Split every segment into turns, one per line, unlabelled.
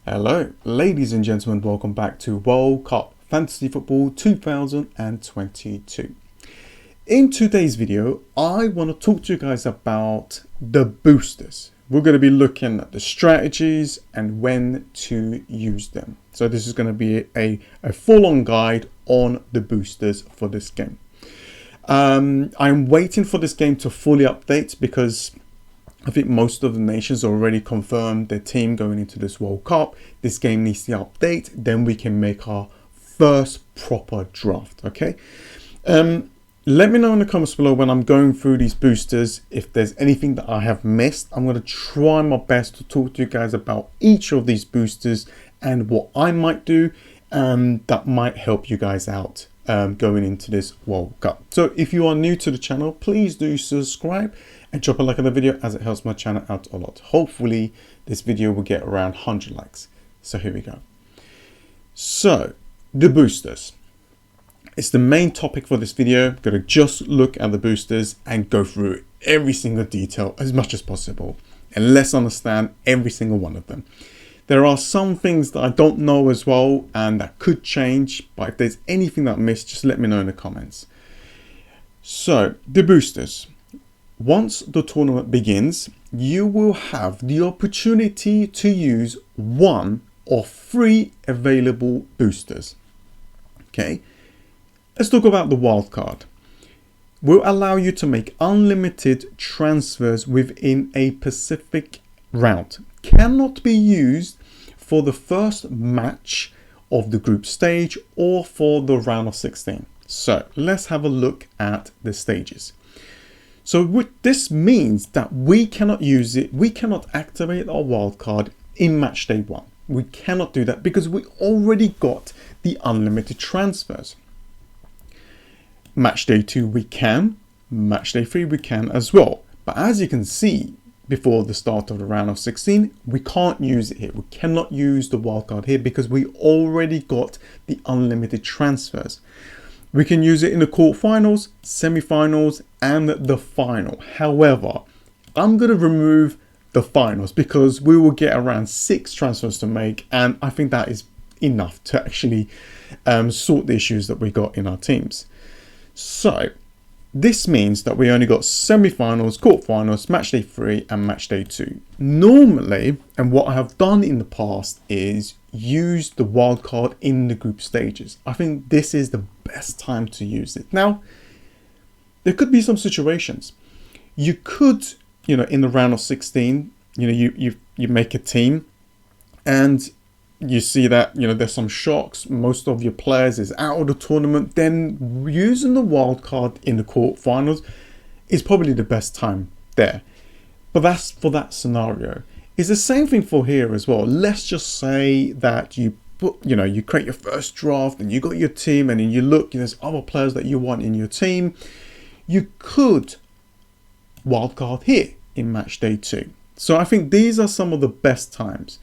Hello, ladies and gentlemen, welcome back to World Cup Fantasy Football 2022. In today's video, I want to talk to you guys about the boosters. We're going to be looking at the strategies and when to use them. So this is going to be a full-on guide on the boosters for this game. I'm waiting for this game to fully update because I think most of the nations already confirmed their team going into this World Cup. This game needs to update, then we can make our first proper draft, okay? Let me know in the comments below when I'm going through these boosters if there's anything that I have missed. I'm going to try my best to talk to you guys about each of these boosters and what I might do that might help you guys out going into this World Cup. So if you are new to the channel, please do subscribe and drop a like on the video as it helps my channel out a lot. Hopefully this video will get around 100 likes. So here we go. So the boosters. It's the main topic for this video. I'm going to just look at the boosters and go through every single detail as much as possible. And let's understand every single one of them. There are some things that I don't know as well and that could change. But if there's anything that I missed, just let me know in the comments. So the boosters. Once the tournament begins, you will have the opportunity to use one of 3 available boosters. Okay, let's talk about the wildcard. Will allow you to make unlimited transfers within a specific round. Cannot be used for the first match of the group stage or for the round of 16. So let's have a look at the stages. So what this means that we cannot use it, we cannot activate our wildcard in Matchday 1. We cannot do that because we already got the unlimited transfers. Matchday 2 we can, Matchday 3 we can as well. But as you can see, before the start of the round of 16, we can't use it here. We cannot use the wildcard here because we already got the unlimited transfers. We can use it in the quarterfinals, semi-finals, and the final. However, I'm going to remove the finals because we will get around 6 transfers to make, and I think that is enough to actually sort the issues that we got in our teams. So this means that we only got semi-finals, quarterfinals, matchday 3, and matchday 2. Normally, and what I have done in the past is use the wildcard in the group stages. I think this is the best time to use it. Now, there could be some situations. You could, in the round of 16, you make a team and you see that, there's some shocks. Most of your players is out of the tournament. Then using the wildcard in the quarterfinals is probably the best time there. But that's for that scenario. It's the same thing for here as well. Let's just say that you put, you create your first draft and you got your team and then you look, there's other players that you want in your team. You could wildcard here in matchday 2. So I think these are some of the best times.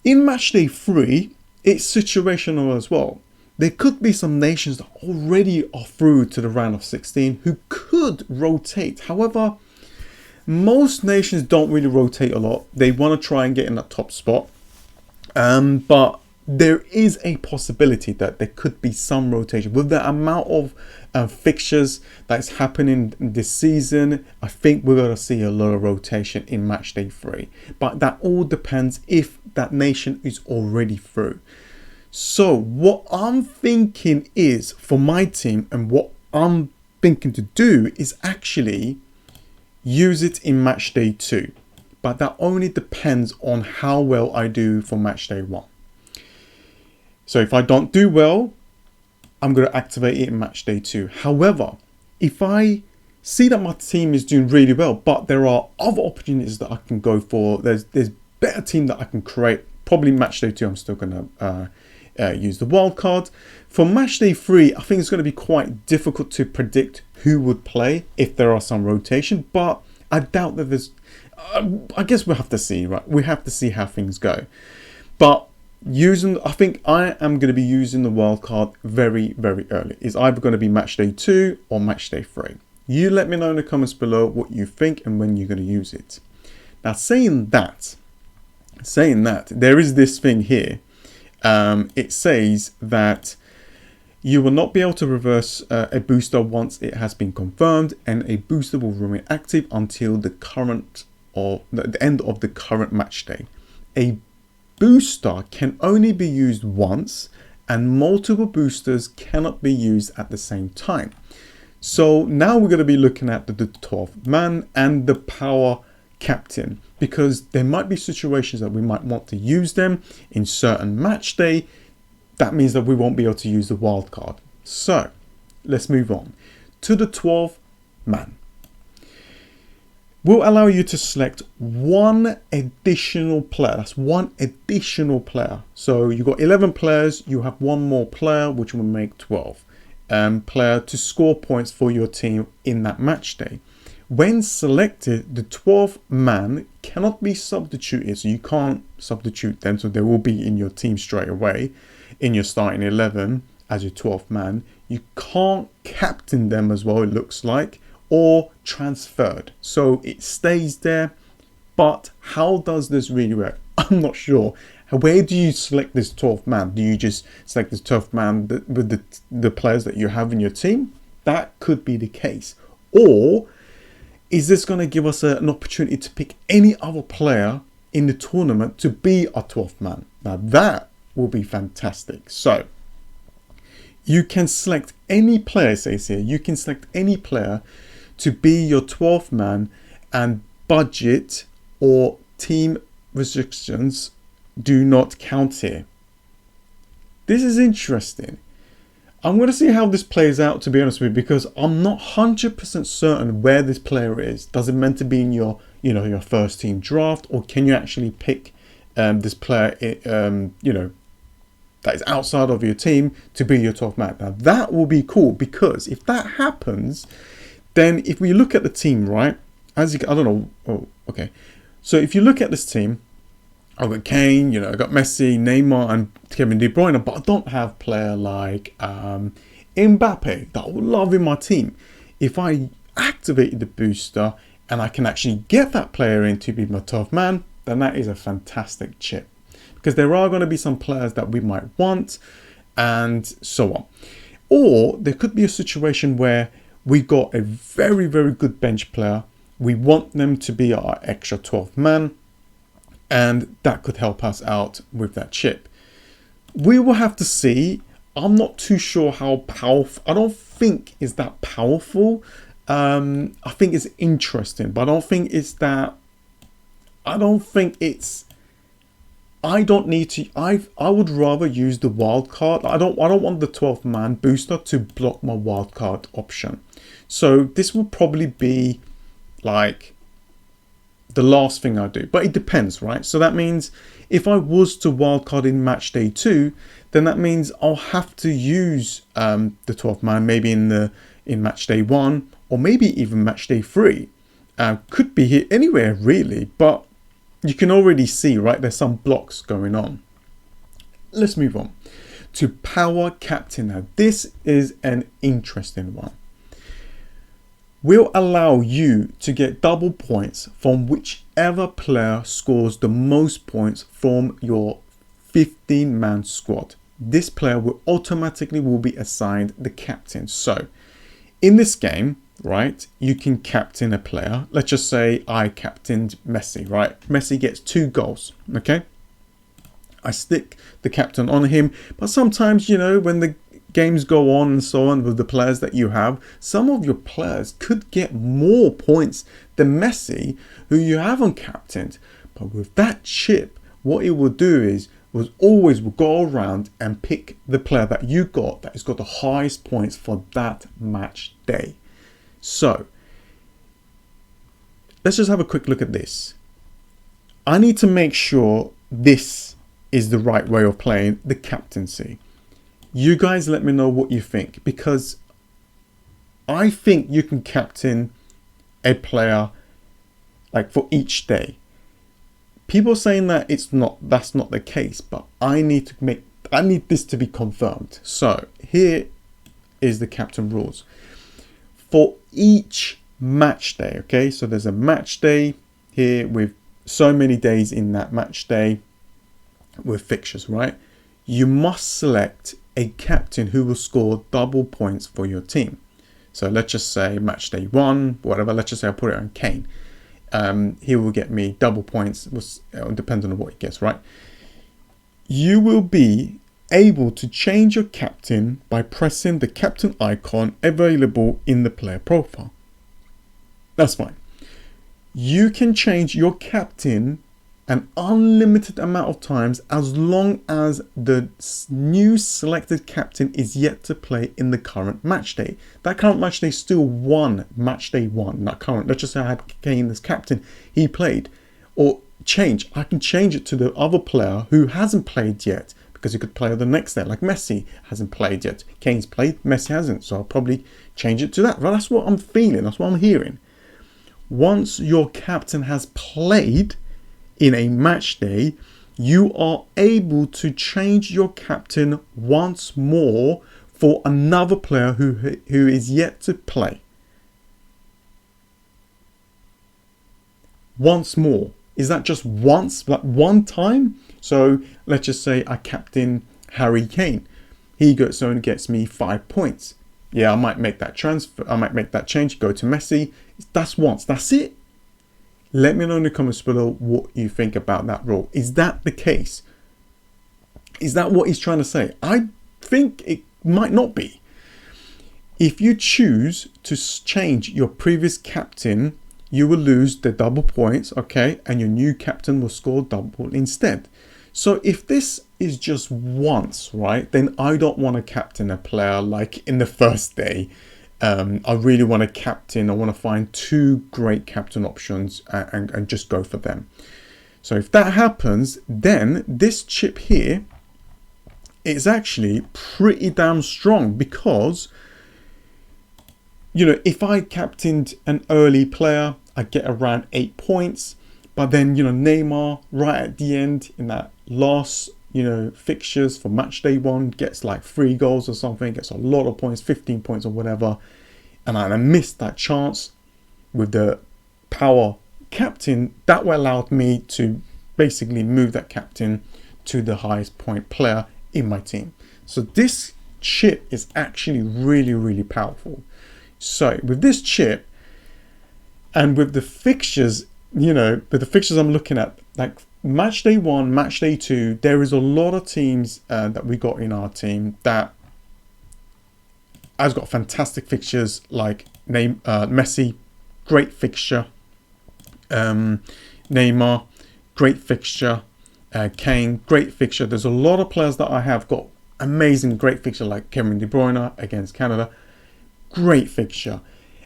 In matchday 3, it's situational as well. There could be some nations that already are through to the round of 16 who could rotate. However, most nations don't really rotate a lot. They want to try and get in that top spot. But there is a possibility that there could be some rotation. With the amount of fixtures that's happening this season, I think we're going to see a lot of rotation in matchday 3. But that all depends if that nation is already through. So what I'm thinking is, for my team, and what I'm thinking to do is actually use it in matchday 2. But that only depends on how well I do for matchday 1. So if I don't do well, I'm going to activate it in matchday 2. However, if I see that my team is doing really well, but there are other opportunities that I can go for, there's better team that I can create, probably matchday 2, I'm still going to use the wildcard. For matchday 3, I think it's going to be quite difficult to predict who would play if there are some rotation, but I doubt that there's, I guess we'll have to see, right? We have to see how things go. But I think I am going to be using the wildcard very, very early. It's either going to be matchday 2 or matchday 3. You let me know in the comments below what you think and when you're going to use it. Now, saying that, Saying that, there is this thing here. It says that you will not be able to reverse a booster once it has been confirmed, and a booster will remain active until the end of the current match day. A booster can only be used once, and multiple boosters cannot be used at the same time. So now we're going to be looking at the 12th man and the power captain, because there might be situations that we might want to use them in certain match day. That means that we won't be able to use the wild card. So let's move on to the 12th man. We'll allow you to select one additional player. That's one additional player. So you've got 11 players. You have one more player, which will make 12 player to score points for your team in that match day. When selected, the 12th man cannot be substituted. So you can't substitute them. So they will be in your team straight away in your starting 11 as your 12th man. You can't captain them as well, it looks like, or transferred. So it stays there. But how does this really work? I'm not sure. Where do you select this 12th man? Do you just select this 12th man with the players that you have in your team? That could be the case. Or is this going to give us an opportunity to pick any other player in the tournament to be our 12th man? Now that will be fantastic. So you can select any player, it says here, you can select any player to be your 12th man, and budget or team restrictions do not count here. This is interesting. I'm going to see how this plays out, to be honest with you, because I'm not 100% certain where this player is. Does it meant to be in your, your first team draft, or can you actually pick this player, that is outside of your team to be your 12th man? Now that will be cool, because if that happens, then if we look at the team, right, I don't know. Oh, okay. So if you look at this team, I've got Kane, I got Messi, Neymar, and Kevin De Bruyne, but I don't have player like Mbappe that I would love in my team. If I activated the booster and I can actually get that player in to be my 12th man, then that is a fantastic chip. Because there are going to be some players that we might want, and so on. Or there could be a situation where we got a very, very good bench player. We want them to be our extra 12th man, and that could help us out with that chip. We will have to see. I'm not too sure how powerful. I don't think it's that powerful. I think it's interesting, but I don't think it's that. I don't need to. I would rather use the wild card. I don't want the 12th man booster to block my wild card option. So this will probably be like the last thing I do, but it depends, right? So that means if I was to wildcard in match day 2, then that means I'll have to use the 12th man maybe in match day 1, or maybe even match day 3. Could be here anywhere really, but you can already see, right, there's some blocks going on. Let's move on to power captain. Now this is an interesting one. We'll allow you to get double points from whichever player scores the most points from your 15-man squad. This player will automatically be assigned the captain. So in this game, right, you can captain a player. Let's just say I captained Messi, right? Messi gets 2 goals, okay? I stick the captain on him, but sometimes, when the games go on and so on with the players that you have, some of your players could get more points than Messi, who you haven't captained. But with that chip, what it will do is will go around and pick the player that you got that has got the highest points for that match day. So let's just have a quick look at this. I need to make sure this is the right way of playing the captaincy. You guys let me know what you think, because I think you can captain a player like for each day. People saying that that's not the case, but I need this to be confirmed. So here is the captain rules for each match day. Okay, so there's a match day here with so many days in that match day with fixtures, right? You must select a captain who will score double points for your team. So let's just say match day 1, whatever. Let's just say I put it on Kane. He will get me double points, depending on what he gets, right? You will be able to change your captain by pressing the captain icon available in the player profile. That's fine. You can change your captain an unlimited amount of times as long as the new selected captain is yet to play in the current match day. That current match day is still match day 1, not current. Let's just say I had Kane as captain, he played. Or change, I can change it to the other player who hasn't played yet, because he could play the next day, like Messi hasn't played yet. Kane's played, Messi hasn't, so I'll probably change it to that. Well, that's what I'm feeling, that's what I'm hearing. Once your captain has played in a match day, you are able to change your captain once more for another player who is yet to play. Once more. Is that just once, like one time? So let's just say I captain Harry Kane. He only gets me 5 points. Yeah, I might make that transfer. I might make that change, go to Messi. That's once. That's it. Let me know in the comments below what you think about that rule. Is that the case? Is that what he's trying to say? I think it might not be. If you choose to change your previous captain, you will lose the double points, okay? And your new captain will score double instead. So if this is just once, right, then I don't want to captain a player like in the first day. I really want to captain, I want to find 2 great captain options and just go for them. So if that happens, then this chip here is actually pretty damn strong, because, you know, if I captained an early player, I get around 8 points. But then, you know, Neymar right at the end in that last, you know, fixtures for match day 1 gets like 3 goals or something, gets a lot of points, 15 points or whatever. And I missed that chance with the power captain. That allowed me to basically move that captain to the highest point player in my team. So this chip is actually really, really powerful. So with this chip and with the fixtures, you know, with the fixtures I'm looking at, like match day 1, match day 2, there is a lot of teams that we got in our team that has got fantastic fixtures, like Messi, great fixture. Neymar, great fixture. Kane, great fixture. There's a lot of players that I have got amazing, great fixture, like Kevin De Bruyne against Canada. Great fixture.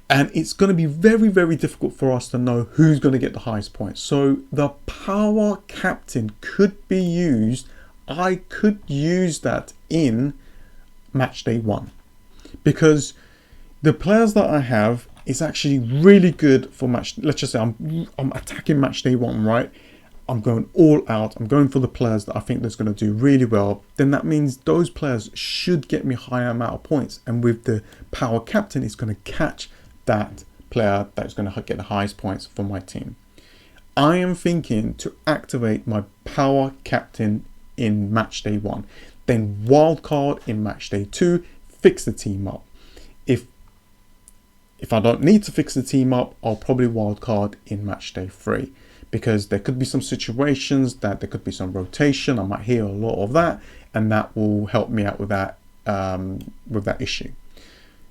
And it's going to be very, very difficult for us to know who's going to get the highest points. So the power captain could be used. I could use that in match day 1. Because the players that I have is actually really good for match. Let's just say I'm attacking match day 1, right? I'm going all out. I'm going for the players that I think that's going to do really well. Then that means those players should get me higher amount of points. And with the power captain, it's going to catch that player that's going to get the highest points for my team. I am thinking to activate my power captain in match day 1, then wildcard in match day 2. Fix the team up. If I don't need to fix the team up, I'll probably wildcard in match day 3, because there could be some situations that there could be some rotation. I might hear a lot of that, and that will help me out with that issue.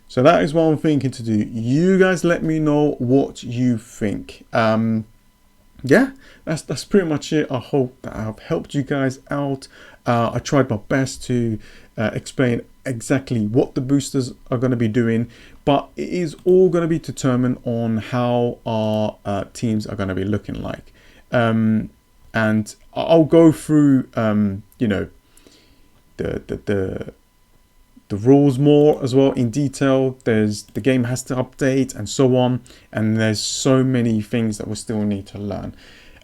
So that is what I'm thinking to do. You guys let me know what you think. Yeah, that's pretty much it. I hope that I've helped you guys out. I tried my best to explain exactly what the boosters are going to be doing, but it is all going to be determined on how our teams are going to be looking like. And I'll go through, you know, the rules more as well in detail. The game has to update and so on, and there's so many things that we still need to learn.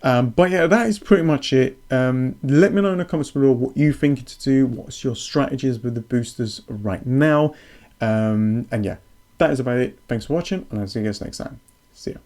But yeah, that is pretty much it. Let me know in the comments below what you think to do. What's your strategies with the boosters right now? And yeah, that is about it. Thanks for watching, and I'll see you guys next time. See ya.